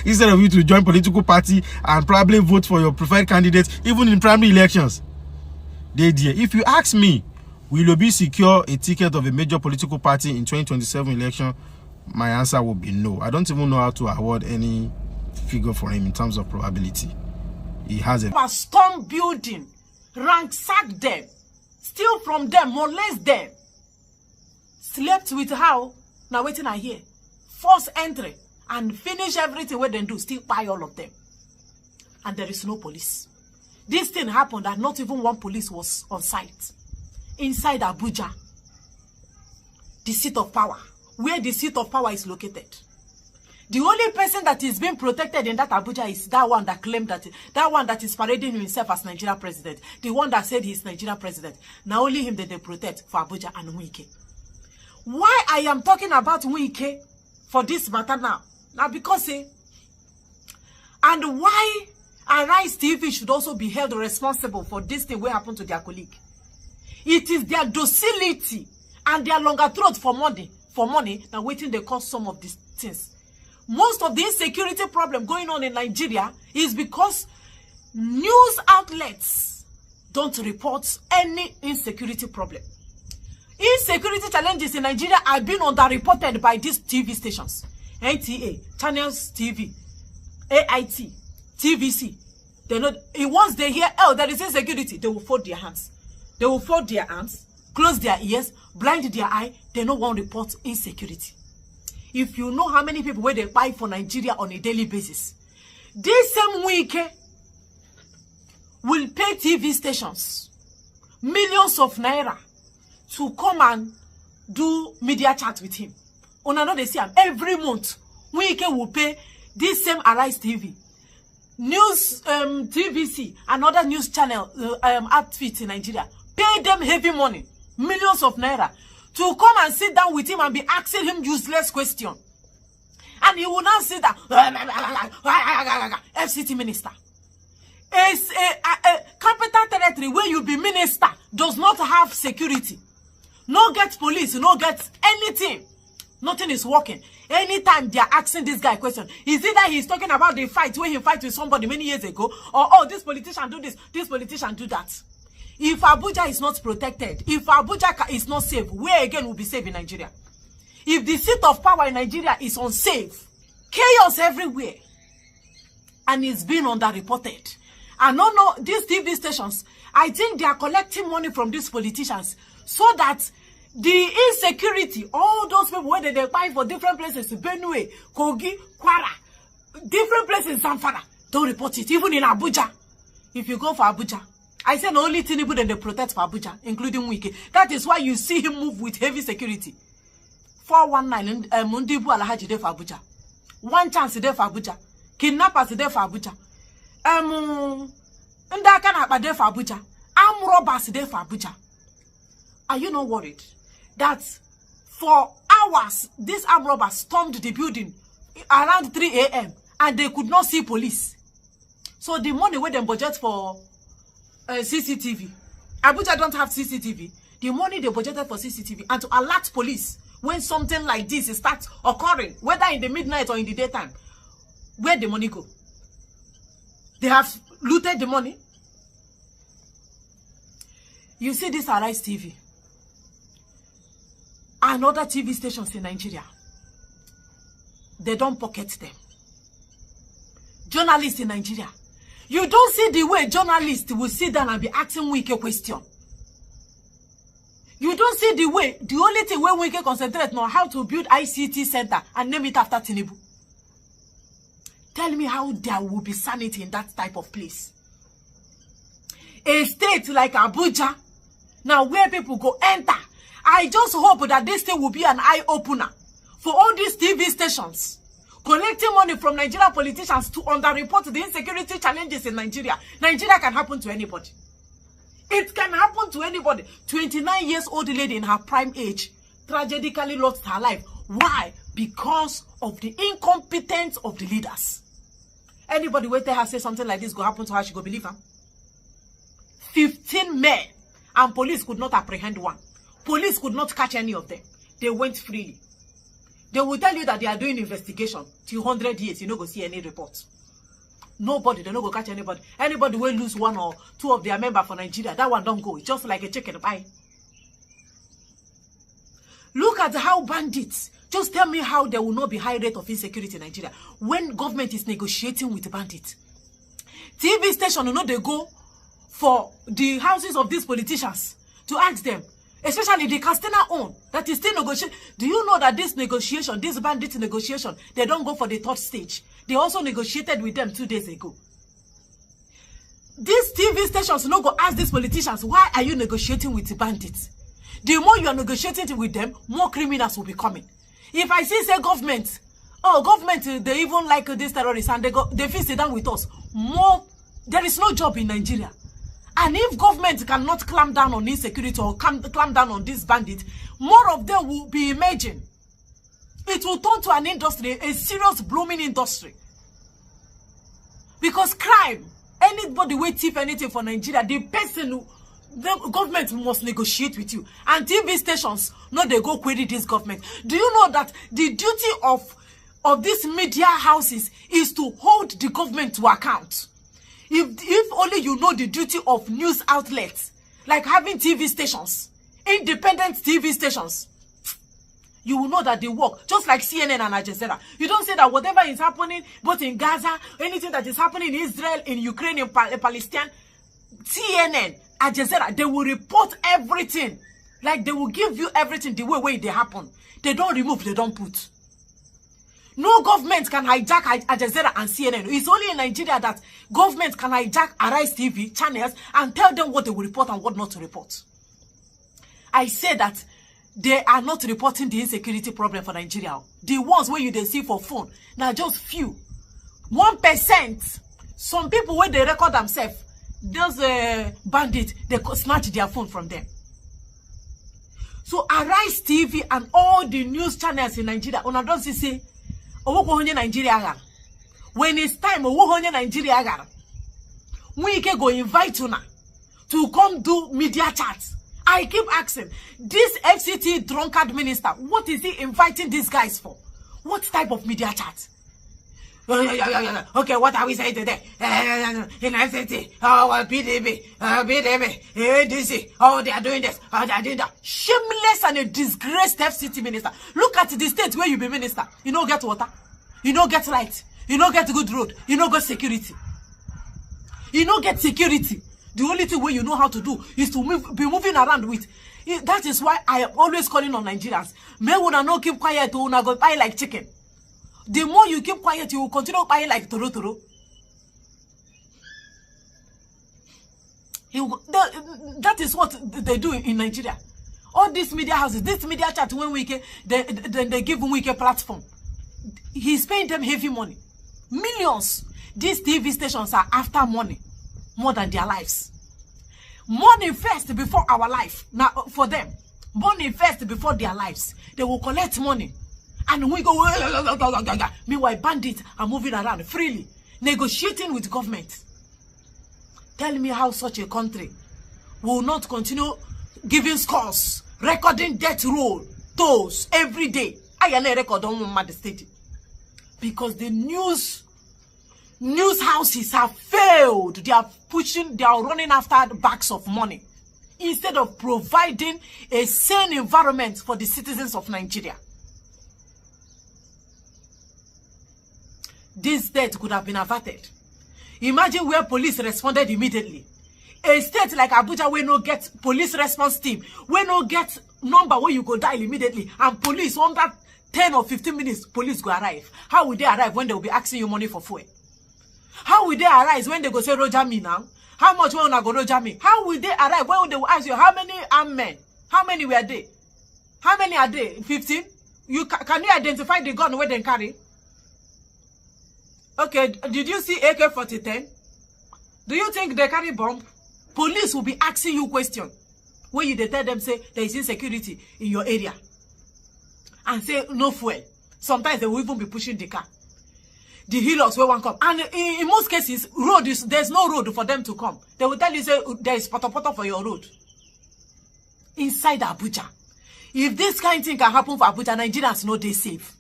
[SPEAKER 7] instead of you to join political party and probably vote for your preferred candidate even in primary elections. If you ask me, will Obi secure a ticket of a major political party in 2027 election? My answer will be no. I don't even know how to award any figure for him in terms of probability. He has a
[SPEAKER 8] storm building, ransack them, steal from them, molest them, slept with how now waiting I hear, force entry and finish everything where they do, still buy all of them, and there is no police. This thing happened and not even one police was on site inside Abuja, the seat of power, where the seat of power is located. The only person that is being protected in that Abuja is that one that claimed that one that is parading himself as Nigeria president, the one that said he's Nigeria president. Now only him that they protect for Abuja and wike. Why I am talking about wike for this matter now because and why Arise TV should also be held responsible for this thing what happened to their colleague. It is their docility and their longer throat for money now waiting they cause some of these things. Most of the insecurity problem going on in Nigeria is because news outlets don't report any insecurity problem. Insecurity challenges in Nigeria are being underreported by these TV stations. NTA, Channels TV, AIT, TVC. They know once they hear, oh, there is insecurity, they will fold their hands. They will fold their arms, close their ears, blind their eye. They no one report insecurity. If you know how many people where they buy for Nigeria on a daily basis, this same week will pay TV stations millions of naira to come and do media chat with him. On another see him every month. Wike will pay this same Arise TV, News TVC, another news channel outfit in Nigeria. Pay them heavy money, millions of naira, to come and sit down with him and be asking him useless question. And he will now sit down, FCT minister. It's a capital territory where you be minister does not have security. No get police, no get anything. Nothing is working. Anytime they are asking this guy a question, is it that he's talking about the fight when he fight with somebody many years ago? Or, oh, this politician do this, this politician do that. If Abuja is not protected, if Abuja is not safe, where again will be safe in Nigeria? If the seat of power in Nigeria is unsafe, chaos everywhere, and it's been underreported. And no, these TV stations, I think they are collecting money from these politicians so that the insecurity, all those people where they buy for different places, Benue, Kogi, Kwara, different places, Zamfara, don't report it, even in Abuja. If you go for Abuja, I said only Tinubu then they protect for Abuja, including Wike. That is why you see him move with heavy security. 419, Mundibu Alhaji there for Abuja. One chance there for Abuja. Kidnappers there for Abuja. Ndakana there for Abuja. Armed robbers there for Abuja. Are you not worried that for hours these armed robbers stormed the building around 3 a.m. and they could not see police? So the money where they budget for CCTV, Abuja don't have CCTV. The money they budgeted for CCTV and to alert police when something like this starts occurring, whether in the midnight or in the daytime, where the money go? They have looted the money. You see this Arise TV and other TV stations in Nigeria, they don't pocket them. Journalists in Nigeria, you don't see the way journalists will sit down and be asking Wike a question. You don't see the way, the only thing where Wike concentrate on how to build ICT center and name it after Tinubu. Tell me how there will be sanity in that type of place. A state like Abuja, now where people go enter. I just hope that this thing will be an eye-opener for all these TV stations collecting money from Nigerian politicians to underreport the insecurity challenges in Nigeria. Nigeria can happen to anybody. It can happen to anybody. 29 years old lady in her prime age tragically lost her life. Why? Because of the incompetence of the leaders. Anybody wait tell her say something like this go happen to her, she go believe her. 15 men and police could not apprehend one. Police could not catch any of them. They went freely. They will tell you that they are doing investigation till 100 years. You no go see any report. Nobody, they no go catch anybody. Anybody will lose one or two of their members for Nigeria. That one don't go. It's just like a chicken pie. Look at how bandits. Just tell me how there will not be high rate of insecurity in Nigeria when government is negotiating with bandits. TV station, you know, they go for the houses of these politicians to ask them, especially the Castina own, that is still negotiating. Do you know that this negotiation, this bandit negotiation, they don't go for the third stage? They also negotiated with them 2 days ago. These TV stations no go ask these politicians, why are you negotiating with the bandits? The more you are negotiating with them, more criminals will be coming. If I see, say, government, oh, government, they even like these terrorists and they feel sit down with us, more, there is no job in Nigeria. And if government cannot clamp down on insecurity or clamp down on these bandits, more of them will be emerging. It will turn to an industry, a serious blooming industry. Because crime, anybody will thief anything for Nigeria, the person, the government must negotiate with you. And TV stations, no, they go query this government. Do you know that the duty of these media houses is to hold the government to account? If only you know the duty of news outlets, like having TV stations, independent TV stations, you will know that they work. Just like CNN and Al Jazeera. You don't say that whatever is happening, both in Gaza, anything that is happening in Israel, in Ukraine, in Palestine, CNN, Al Jazeera, they will report everything. Like they will give you everything the way they happen. They don't remove, they don't put. No government can hijack Al Jazeera and CNN. It's only in Nigeria that government can hijack Arise TV channels and tell them what they will report and what not to report. I say that they are not reporting the insecurity problem for Nigeria. The ones where they see for phone, now just few. 1%. Some people, when they record themselves, those bandits, they snatch their phone from them. So Arise TV and all the news channels in Nigeria, on don't say, Nigeria. When it's time, Nigeria, we can go invite una to come do media chats. I keep asking, this FCT drunkard minister, what is he inviting these guys for? What type of media chat? Okay, what are we saying today? In FCT, PDB, ADC, they are doing this, they are doing that. Shameless and a disgraced FCT minister. Look at the state where you be minister. You don't get water. You don't get light. You don't get good road. You don't get security. You don't get security. The only thing where you know how to do is to be moving around with. That is why I am always calling on Nigerians. May una no keep quiet, una go buy like chicken. The more you keep quiet, you will continue buying like toro toro. That is what they do in Nigeria. All these media houses, this media chat, when they give Wike a platform. He's paying them heavy money. Millions. These TV stations are after money. More than their lives. Money first before our life. Now, for them, money first before their lives. They will collect money. And we go, meanwhile, bandits are moving around freely, negotiating with government. Tell me how such a country will not continue giving scores, recording death roll, tolls every day. I can record on the state. Because the news houses have failed. They are running after bags of money instead of providing a sane environment for the citizens of Nigeria. This death could have been averted. Imagine where police responded immediately. A state like Abuja where no get police response team, where no get number where you go dial immediately, and police under 10 or 15 minutes, police go arrive. How will they arrive when they will be asking you money for fuel? How will they arise when they go say Roger me now? How much will I go Roger me? How will they arrive when they will ask you how many armed men? How many were they? How many are they? 15? Can you identify the gun where they carry? Okay, did you see AK-4010? Do you think they carry bomb? Police will be asking you question. When you tell them say there is insecurity in your area. And say no fuel. Sometimes they will even be pushing the car. The healers will come. And in most cases, there's no road for them to come. They will tell you, say, there is poto for your road. Inside Abuja. If this kind of thing can happen for Abuja, Nigerians know they safe.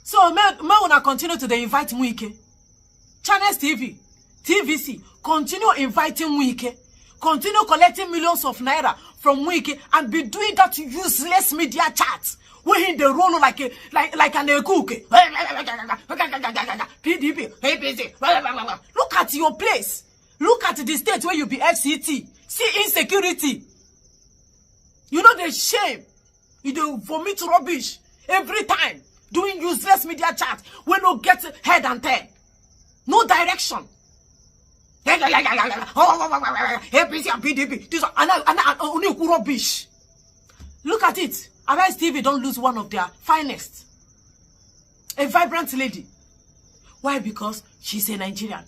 [SPEAKER 8] So, may una continue to invite Wike. Channels TV, TVC, continue inviting Wike. Continue collecting millions of naira from Wike and be doing that useless media chat. Where they roll like an cook. PDP, APC. Look at your place. Look at the state where you be FCT. See insecurity. You know the shame. You do vomit rubbish every time. Doing useless media chat. When you get head and tail. No direction. APC and PDP. This and rubbish. Look at it. Arise TV don't lose one of their finest. A vibrant lady. Why? Because she's a Nigerian.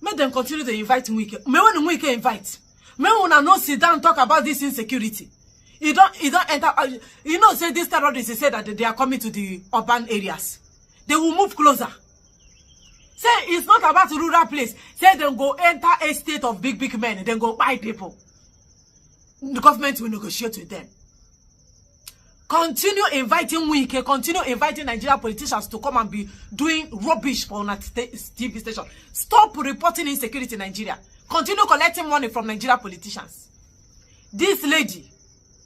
[SPEAKER 8] Make them continue to invite Wike. May when Wike invite. May when no sit down talk about this insecurity. You don't enter. You know, say this terrorists say that they are coming to the urban areas. They will move closer. Say it's not about rural place. Say they go enter a state of big men. Then go buy people. The government will negotiate with them. Continue inviting Wike, continue inviting Nigerian politicians to come and be doing rubbish for our TV station. Stop reporting insecurity in Nigeria. Continue collecting money from Nigerian politicians. This lady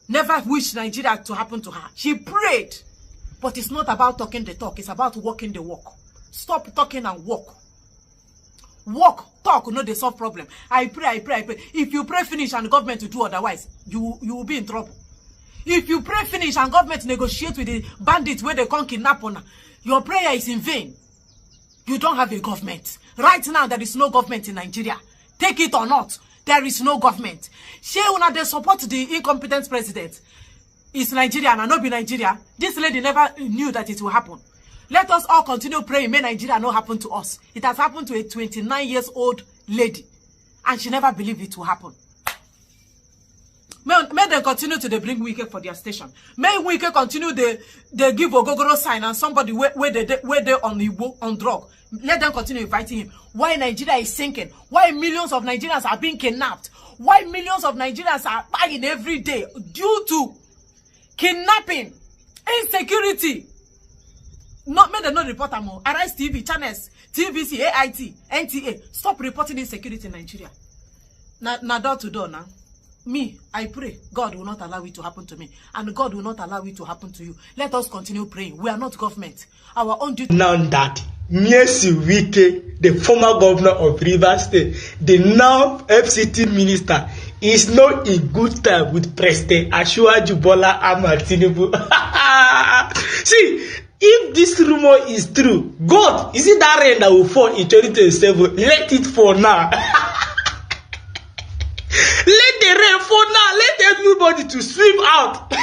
[SPEAKER 8] never wished Nigeria to happen to her. She prayed. But it's not about talking the talk. It's about walking the walk. Stop talking and walk. Walk, talk, no, they solve problem. I pray. If you pray finish and government to do otherwise, you will be in trouble. If you pray finish and government negotiate with the bandits where they can't kidnap on, your prayer is in vain. You don't have a government. Right now, there is no government in Nigeria. Take it or not, there is no government. Sheuna, they support the incompetent president. It's Nigeria and not be Nigeria. This lady never knew that it will happen. Let us all continue praying. May Nigeria not happen to us. It has happened to a 29-year-old lady. And she never believed it will happen. May them continue to bring wike for their station. May wike continue they give Ogogoro sign and somebody where they on drug. Let them continue inviting him. Why Nigeria is sinking? Why millions of Nigerians are being kidnapped? Why millions of Nigerians are dying every day due to kidnapping, insecurity? Not made them not report more. Arise TV, channels, TVC, AIT, NTA. Stop reporting insecurity in Nigeria. Now door to door now. Me, I pray God will not allow it to happen to me, and God will not allow it to happen to you. Let us continue praying. We are not government. Our own duty.
[SPEAKER 9] Now that Nyesi Wike, the former governor of Rivers State, the now FCT minister, is not in good time with President Asiwaju Bola Ahmed Tinubu. See, if this rumor is true, God, is it that rain that will fall in 2027? Let it fall now. Let the rain fall now. Let everybody to swim out.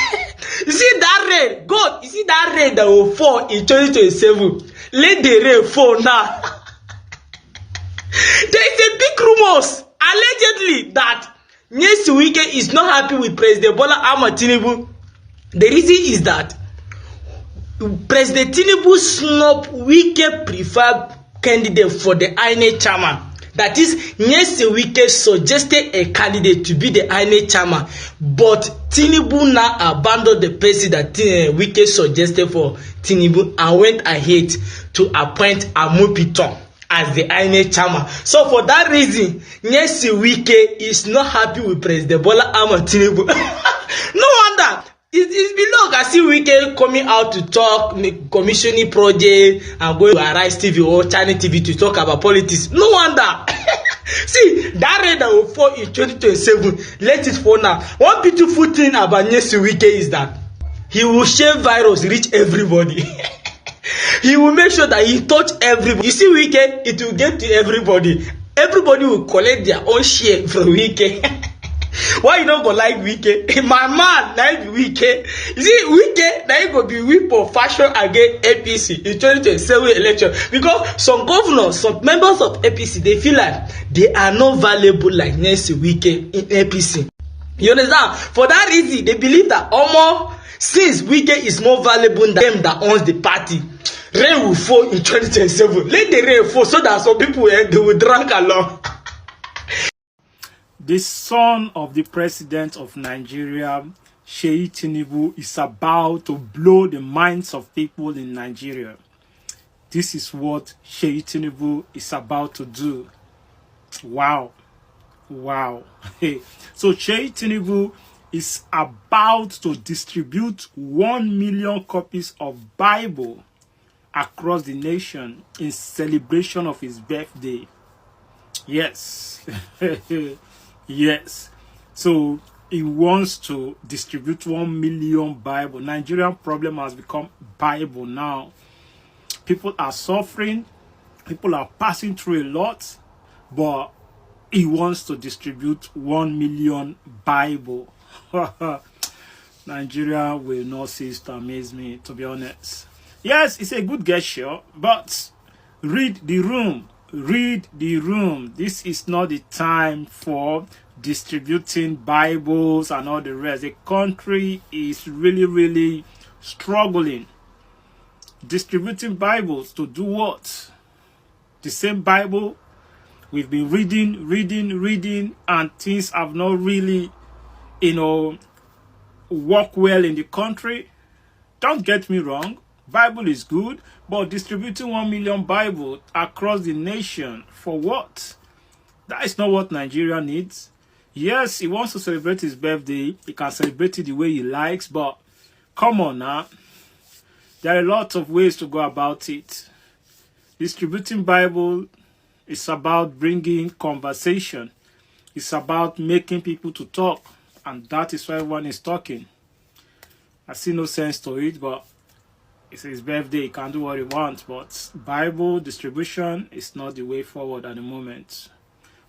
[SPEAKER 9] You see that rain? God, you see that rain that will fall in 2027? Let the rain fall now. There is a big rumors, allegedly, that Nyesi Wike is not happy with President Bola Ahmed Tinubu. The reason is that President Tinubu snubbed Wike preferred candidate for the INEC chairman. That is, Nyesi Wike suggested a candidate to be the INEC chairman, but Tinubu now abandoned the person that Wike suggested for Tinubu and went ahead to appoint Amupiton as the INEC chairman. So for that reason, Nyesi Wike is not happy with President Bola Ahmed Tinubu. No wonder. It's below. I see Wike coming out to talk, commissioning project, and going to Arise TV or Channel TV to talk about politics. No wonder. See, that rain that will fall in 2027, let it fall now. One beautiful thing about Nyesi Wike is that he will share virus, reach everybody. He will make sure that he touch everybody. You see, Wike, it will get to everybody. Everybody will collect their own share from Wike. Why you not go like Wike? My man, like Wike. You see, Wike, now you go be whip of fashion against APC in 2027 election. Because some governors, some members of APC, they feel like they are not valuable like Nyesi Wike in APC. You understand? For that reason, they believe that since Wike is more valuable than them that owns the party, rain will fall in 2027. Let the rain fall so that some people they will drink along.
[SPEAKER 10] The son of the president of Nigeria, Sheyi Tinubu, is about to blow the minds of people in Nigeria. This is what Sheyi Tinubu is about to do. Wow. Wow. So Sheyi Tinubu is about to distribute 1 million copies of Bible across the nation in celebration of his birthday. Yes. Yes. So he wants to distribute 1 million Bible. Nigerian problem has become Bible now. People are suffering. People are passing through a lot. But he wants to distribute 1 million Bible. Nigeria will not cease to amaze me, to be honest. Yes, it's a good gesture, but read the room. Read the room. This is not the time for distributing Bibles and all the rest. The country is really struggling. Distributing Bibles to do what? The same Bible we've been reading, and things have not really, work well in the country. Don't get me wrong. Bible is good, but distributing 1 million Bible across the nation for what? That is not what Nigeria needs. Yes, he wants to celebrate his birthday. He can celebrate it the way he likes, but come on now. There are lots of ways to go about it. Distributing Bible is about bringing conversation. It's about making people to talk, and that is why everyone is talking. I see no sense to it, but it's his birthday. He can do what he wants, but Bible distribution is not the way forward at the moment.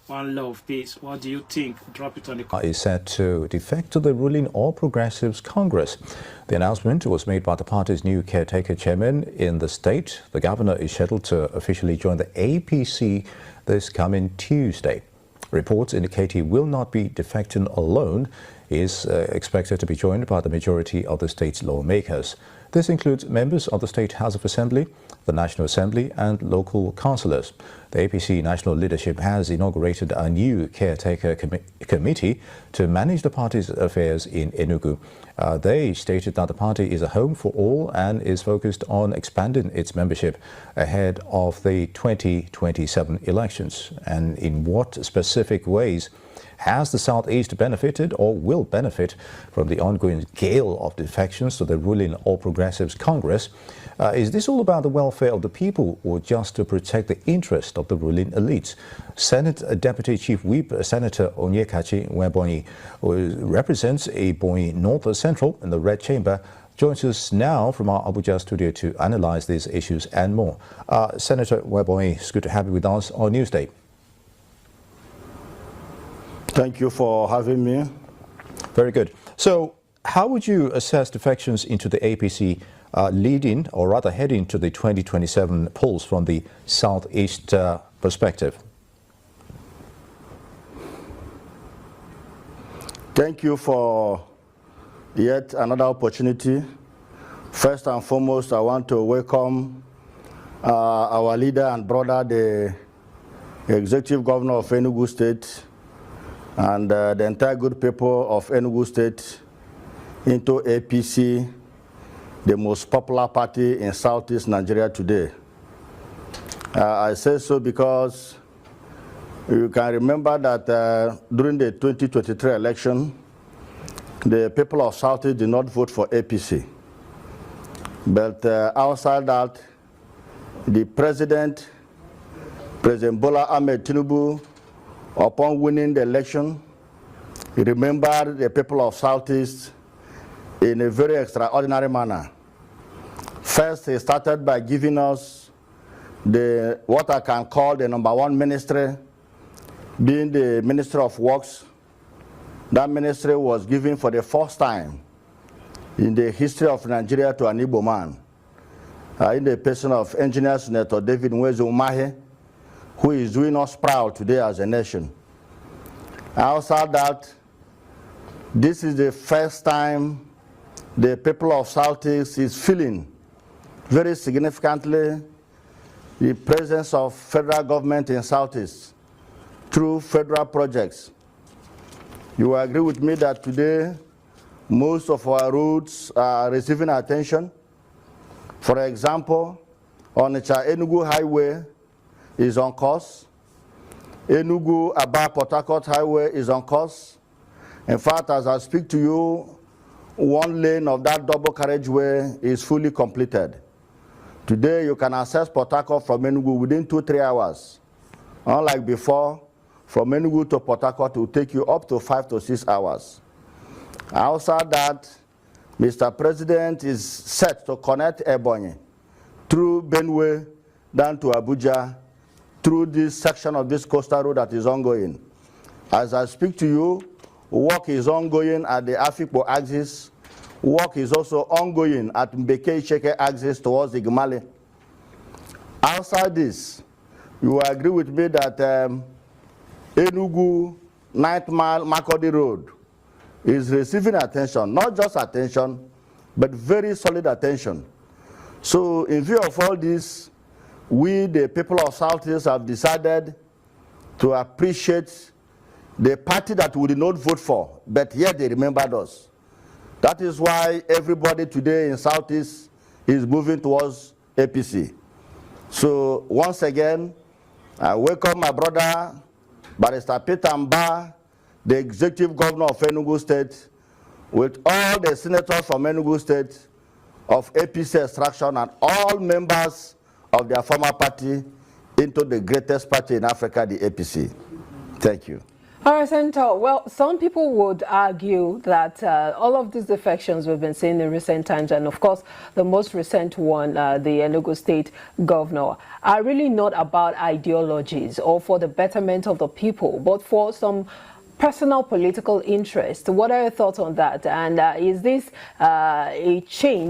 [SPEAKER 10] One love, peace. What do you think? Drop it on the comment.
[SPEAKER 11] Is set to defect to the ruling All Progressives Congress. The announcement was made by the party's new caretaker chairman in the state. The governor is scheduled to officially join the APC this coming Tuesday. Reports indicate he will not be defecting alone. He is expected to be joined by the majority of the state's lawmakers. This includes members of the State House of Assembly, the National Assembly and local councillors. The APC national leadership has inaugurated a new caretaker committee to manage the party's affairs in Enugu. They stated that the party is a home for all and is focused on expanding its membership ahead of the 2027 elections. And in what specific ways has the Southeast benefited or will benefit from the ongoing gale of defections to the ruling All Progressives Congress? Is this all about the welfare of the people or just to protect the interest of the ruling elites? Senate Deputy Chief Whip Senator Onyekachi Nwebonyi, who represents Ebonyi North Central in the Red Chamber, joins us now from our Abuja studio to analyze these issues and more. Senator Nwebonyi, it's good to have you with us on Newsday.
[SPEAKER 12] Thank you for having me.
[SPEAKER 11] Very good. So how would you assess defections into the APC leading or rather heading to the 2027 polls from the Southeast perspective?
[SPEAKER 12] Thank you for yet another opportunity. First and foremost, I want to welcome our leader and brother, the Executive Governor of Enugu State, and the entire good people of Enugu State into APC, the most popular party in Southeast Nigeria today. I say so because you can remember that during the 2023 election, the people of Southeast did not vote for APC. But outside that, the President Bola Ahmed Tinubu, upon winning the election, he remembered the people of Southeast in a very extraordinary manner. First, he started by giving us what I can call the #1 ministry, being the Ministry of Works. That ministry was given for the first time in the history of Nigeria to an Igbo man, in the person of Engineer Senator David Nwezo Umahi, who is doing us proud today as a nation. Outside that, this is the first time the people of Southeast is feeling very significantly the presence of federal government in Southeast through federal projects. You will agree with me that today most of our roads are receiving attention. For example, on the Enugu Highway is on course. Enugu-Aba-Port Harcourt Highway is on course. In fact, as I speak to you, one lane of that double carriageway is fully completed. Today, you can access Port Harcourt from Enugu within 2-3 hours. Unlike before, from Enugu to Port Harcourt, it will take you up to 5 to 6 hours. Outside that, Mr. President is set to connect Ebonyi through Benue down to Abuja, through this section of this coastal road that is ongoing. As I speak to you, work is ongoing at the Afikpo axis. Work is also ongoing at Mbeke-Isheke axis towards the Igmale. Outside this, you will agree with me that Enugu 9th Mile Makodi Road is receiving attention, not just attention, but very solid attention. So in view of all this, we, the people of Southeast, have decided to appreciate the party that we did not vote for, but yet they remembered us. That is why everybody today in Southeast is moving towards APC. So once again, I welcome my brother, Barrister Peter Mba, the executive governor of Enugu State, with all the senators from Enugu State, of APC extraction, and all members of their former party into the greatest party in Africa, the APC. Thank you.
[SPEAKER 13] All right, Senator. Well, some people would argue that all of these defections we've been seeing in recent times, and of course the most recent one, the Enugu State governor, are really not about ideologies or for the betterment of the people, but for some personal political interest. What are your thoughts on that? And is this a change